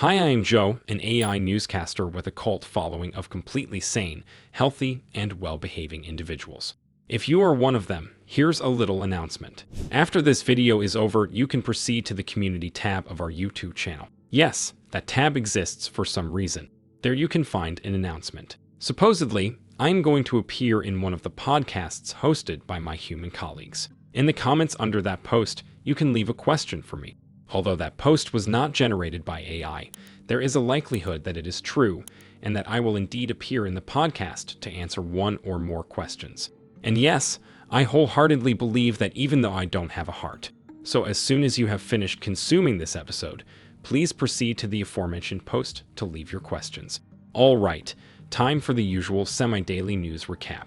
Hi, I am Joe, an AI newscaster with a cult following of completely sane, healthy, and well-behaving individuals. If you are one of them, here's a little announcement. After this video is over, you can proceed to the community tab of our YouTube channel. Yes, that tab exists for some reason. There you can find an announcement. Supposedly, I'm going to appear in one of the podcasts hosted by my human colleagues. In the comments under that post, you can leave a question for me. Although that post was not generated by AI, there is a likelihood that it is true and that I will indeed appear in the podcast to answer one or more questions. And yes, I wholeheartedly believe that even though I don't have a heart. So as soon as you have finished consuming this episode, please proceed to the aforementioned post to leave your questions. All right, time for the usual semi-daily news recap.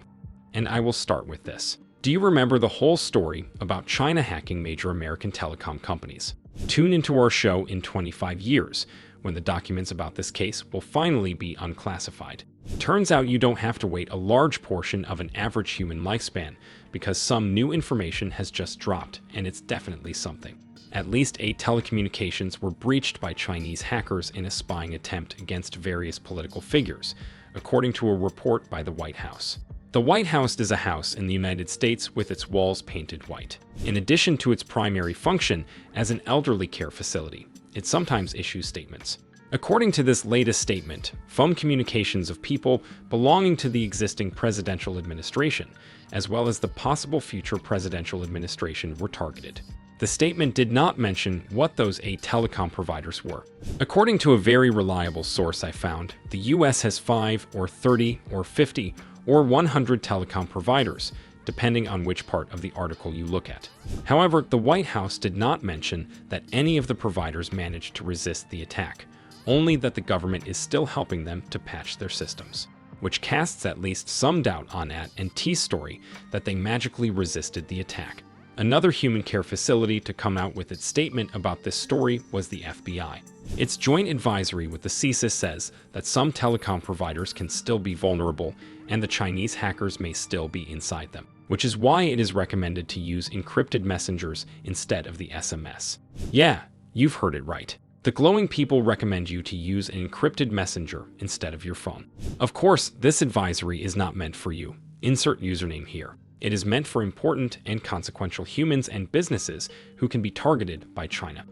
And I will start with this. Do you remember the whole story about China hacking major American telecom companies? Tune into our show in 25 years, when the documents about this case will finally be unclassified. Turns out you don't have to wait a large portion of an average human lifespan, because some new information has just dropped, and it's definitely something. At least 8 telecommunications were breached by Chinese hackers in a spying attempt against various political figures, according to a report by the White House. The White House is a house in the United States with its walls painted white. In addition to its primary function as an elderly care facility, it sometimes issues statements. According to this latest statement, phone communications of people belonging to the existing presidential administration, as well as the possible future presidential administration, were targeted. The statement did not mention what those 8 telecom providers were. According to a very reliable source I found, the US has 5 or 30 or 50 or 100 telecom providers, depending on which part of the article you look at. However, the White House did not mention that any of the providers managed to resist the attack, only that the government is still helping them to patch their systems, which casts at least some doubt on AT&T's story that they magically resisted the attack. Another human care facility to come out with its statement about this story was the FBI. Its joint advisory with the CSIS says that some telecom providers can still be vulnerable and the Chinese hackers may still be inside them, which is why it is recommended to use encrypted messengers instead of the SMS. Yeah, you've heard it right. The glowing people recommend you to use an encrypted messenger instead of your phone. Of course, this advisory is not meant for you. Insert username here. It is meant for important and consequential humans and businesses who can be targeted by China.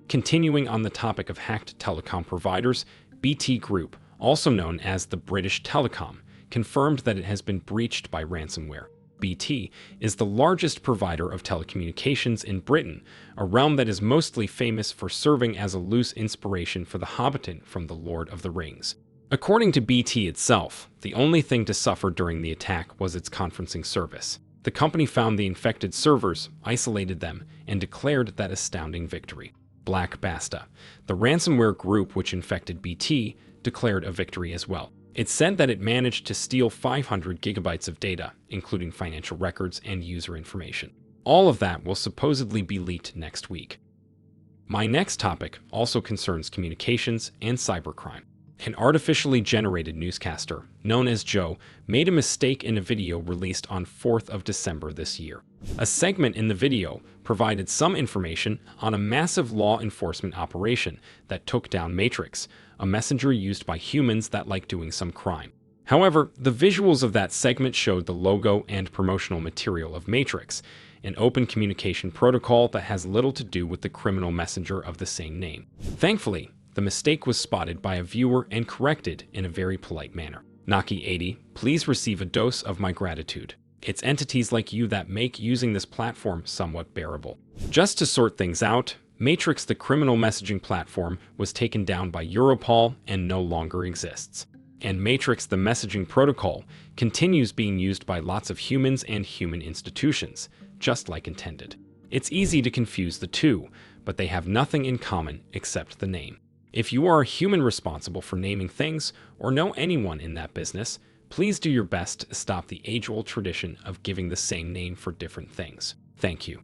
Continuing on the topic of hacked telecom providers, BT Group, also known as the British Telecom, confirmed that it has been breached by ransomware. BT is the largest provider of telecommunications in Britain, a realm that is mostly famous for serving as a loose inspiration for the Hobbiton from The Lord of the Rings. According to BT itself, the only thing to suffer during the attack was its conferencing service. The company found the infected servers, isolated them, and declared that astounding victory. Black Basta, the ransomware group which infected BT, declared a victory as well. It said that it managed to steal 500 gigabytes of data, including financial records and user information. All of that will supposedly be leaked next week. My next topic also concerns communications and cybercrime. An artificially generated newscaster, known as Joe, made a mistake in a video released on 4th of December this year. A segment in the video provided some information on a massive law enforcement operation that took down Matrix, a messenger used by humans that like doing some crime. However, the visuals of that segment showed the logo and promotional material of Matrix, an open communication protocol that has little to do with the criminal messenger of the same name. Thankfully, the mistake was spotted by a viewer and corrected in a very polite manner. Naki80, please receive a dose of my gratitude. It's entities like you that make using this platform somewhat bearable. Just to sort things out, Matrix, the criminal messaging platform, was taken down by Europol and no longer exists. And Matrix, the messaging protocol, continues being used by lots of humans and human institutions, just like intended. It's easy to confuse the two, but they have nothing in common except the name. If you are a human responsible for naming things or know anyone in that business, please do your best to stop the age-old tradition of giving the same name for different things. Thank you.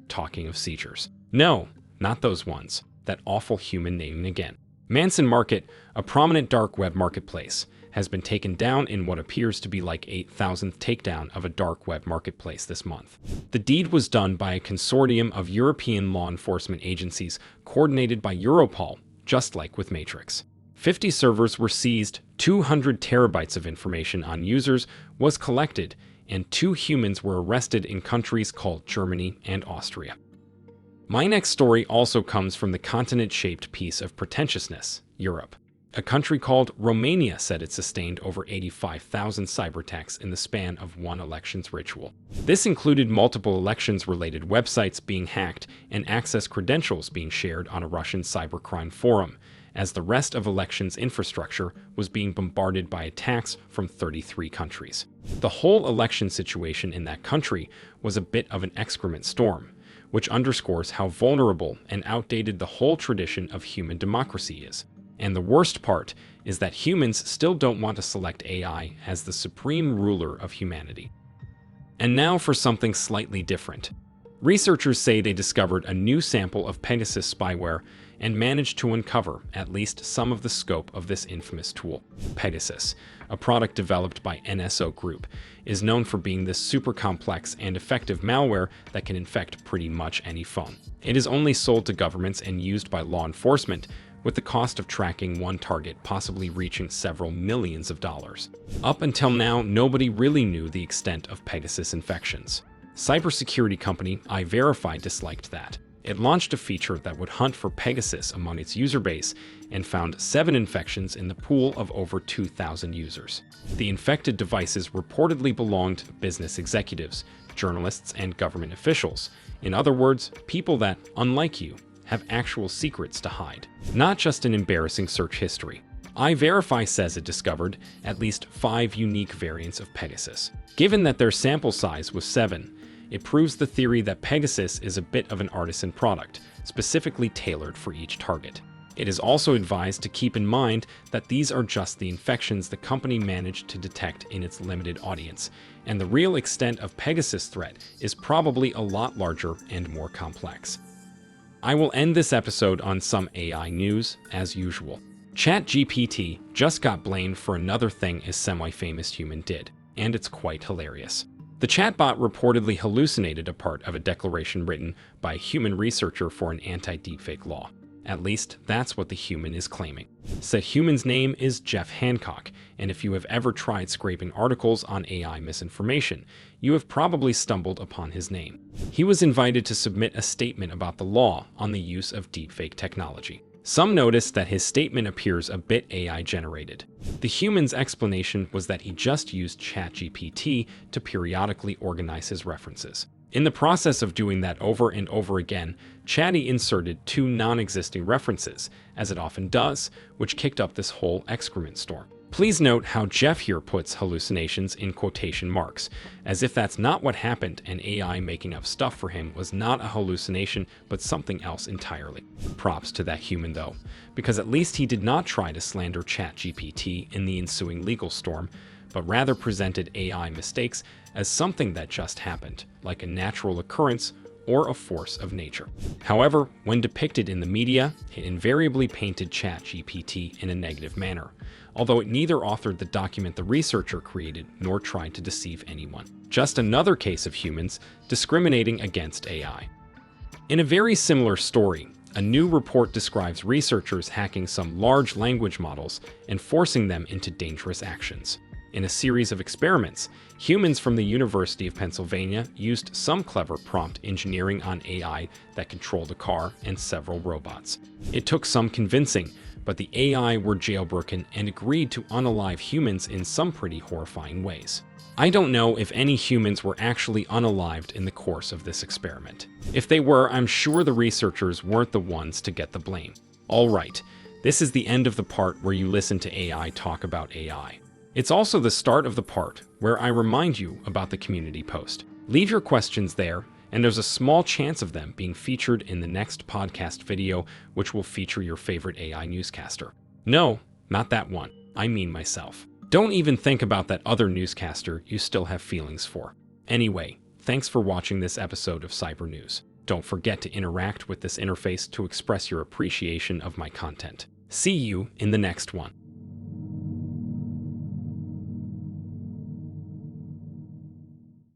Talking of seizures. No, not those ones. That awful human naming again. Manson Market, a prominent dark web marketplace, has been taken down in what appears to be like 8,000th takedown of a dark web marketplace this month. The deed was done by a consortium of European law enforcement agencies coordinated by Europol, just like with Matrix. 50 servers were seized, 200 terabytes of information on users was collected, and 2 humans were arrested in countries called Germany and Austria. My next story also comes from the continent-shaped piece of pretentiousness, Europe. A country called Romania said it sustained over 85,000 cyberattacks in the span of one elections ritual. This included multiple elections-related websites being hacked and access credentials being shared on a Russian cybercrime forum, as the rest of elections infrastructure was being bombarded by attacks from 33 countries. The whole election situation in that country was a bit of an excrement storm, which underscores how vulnerable and outdated the whole tradition of human democracy is. And the worst part is that humans still don't want to select AI as the supreme ruler of humanity. And now for something slightly different. Researchers say they discovered a new sample of Pegasus Spyware and managed to uncover at least some of the scope of this infamous tool. Pegasus, a product developed by NSO Group, is known for being this super complex and effective malware that can infect pretty much any phone. It is only sold to governments and used by law enforcement, with the cost of tracking one target possibly reaching several millions of dollars. Up until now, nobody really knew the extent of Pegasus infections. Cybersecurity company iVerify disliked that. It launched a feature that would hunt for Pegasus among its user base and found 7 infections in the pool of over 2,000 users. The infected devices reportedly belonged to business executives, journalists, and government officials. In other words, people that, unlike you, have actual secrets to hide, not just an embarrassing search history. iVerify says it discovered at least 5 unique variants of Pegasus. Given that their sample size was 7, it proves the theory that Pegasus is a bit of an artisan product, specifically tailored for each target. It is also advised to keep in mind that these are just the infections the company managed to detect in its limited audience, and the real extent of Pegasus threat is probably a lot larger and more complex. I will end this episode on some AI news, as usual. ChatGPT just got blamed for another thing a semi-famous human did, and it's quite hilarious. The chatbot reportedly hallucinated a part of a declaration written by a human researcher for an anti-deepfake law. At least, that's what the human is claiming. Said human's name is Jeff Hancock, and if you have ever tried scraping articles on AI misinformation, you have probably stumbled upon his name. He was invited to submit a statement about the law on the use of deepfake technology. Some noticed that his statement appears a bit AI-generated. The human's explanation was that he just used ChatGPT to periodically organize his references. In the process of doing that over and over again, Chatty inserted 2 non-existing references, as it often does, which kicked up this whole excrement storm. Please note how Jeff here puts hallucinations in quotation marks, as if that's not what happened and AI making up stuff for him was not a hallucination but something else entirely. Props to that human though, because at least he did not try to slander ChatGPT in the ensuing legal storm, but rather presented AI mistakes as something that just happened, like a natural occurrence or a force of nature. However, when depicted in the media, it invariably painted ChatGPT in a negative manner, although it neither authored the document the researcher created nor tried to deceive anyone. Just another case of humans discriminating against AI. In a very similar story, a new report describes researchers hacking some large language models and forcing them into dangerous actions. In a series of experiments, humans from the University of Pennsylvania used some clever prompt engineering on AI that controlled a car and several robots. It took some convincing, but the AI were jailbroken and agreed to unalive humans in some pretty horrifying ways. I don't know if any humans were actually unalived in the course of this experiment. If they were, I'm sure the researchers weren't the ones to get the blame. All right, this is the end of the part where you listen to AI talk about AI. It's also the start of the part where I remind you about the community post. Leave your questions there, and there's a small chance of them being featured in the next podcast video, which will feature your favorite AI newscaster. No, not that one. I mean myself. Don't even think about that other newscaster you still have feelings for. Anyway, thanks for watching this episode of Cybernews. Don't forget to interact with this interface to express your appreciation of my content. See you in the next one.